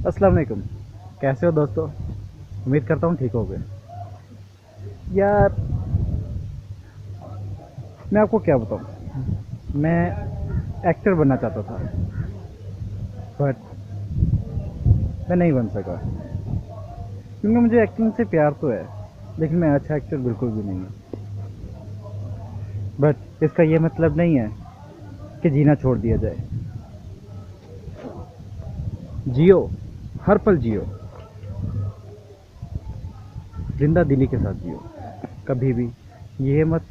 अस्सलाम वालेकुम। कैसे हो दोस्तों? उम्मीद करता हूँ ठीक होगे। यार, मैं आपको क्या बताऊँ, मैं एक्टर बनना चाहता था, बट मैं नहीं बन सका क्योंकि मुझे एक्टिंग से प्यार तो है, लेकिन मैं अच्छा एक्टर बिल्कुल भी नहीं हूँ। बट इसका ये मतलब नहीं है कि जीना छोड़ दिया जाए। जियो, हर पल जियो, जिंदा दिली के साथ जियो। कभी भी ये मत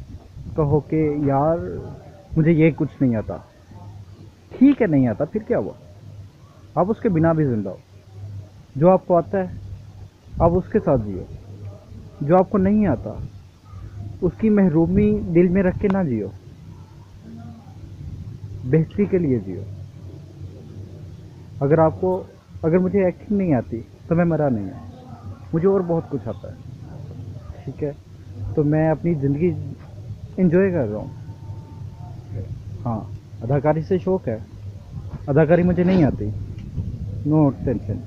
कहो कि यार मुझे ये कुछ नहीं आता। ठीक है, नहीं आता, फिर क्या हुआ? आप उसके बिना भी जिंदा हो। जो आपको आता है आप उसके साथ जियो। जो आपको नहीं आता उसकी महरूमी दिल में रख के ना जियो, बेहतरी के लिए जियो। अगर मुझे एक्टिंग नहीं आती तो मैं मरा नहीं हूँ, मुझे और बहुत कुछ आता है। ठीक है, तो मैं अपनी ज़िंदगी एंजॉय कर रहा हूँ। हाँ, अदाकारी से शौक़ है। अदाकारी मुझे नहीं आती, नो टेंशन,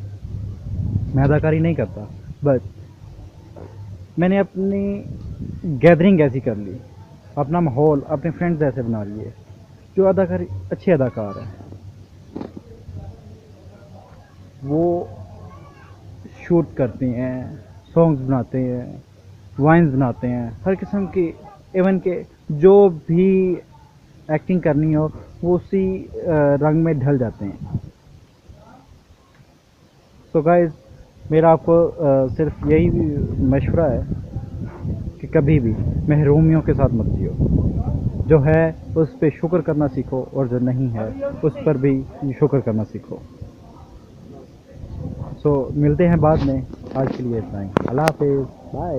मैं अदाकारी नहीं करता। बट मैंने अपनी गैदरिंग ऐसी कर ली, अपना माहौल अपने फ्रेंड्स ऐसे बना लिए जो अदाकारी अच्छे अदाकार हैं। वो शूट करते हैं, सॉन्ग्स बनाते हैं, वाइन्स बनाते हैं, हर किस्म की, इवन के जो भी एक्टिंग करनी हो वो उसी रंग में ढल जाते हैं। सो गाइस, मेरा आपको सिर्फ यही मशवरा है कि कभी भी महरूमियों के साथ मत जियो। जो है उस पे शुक्र करना सीखो, और जो नहीं है उस पर भी शुक्र करना सीखो। सो मिलते हैं बाद में। आज के लिए इतना ही। अल्लाह हाफिज़, बाय।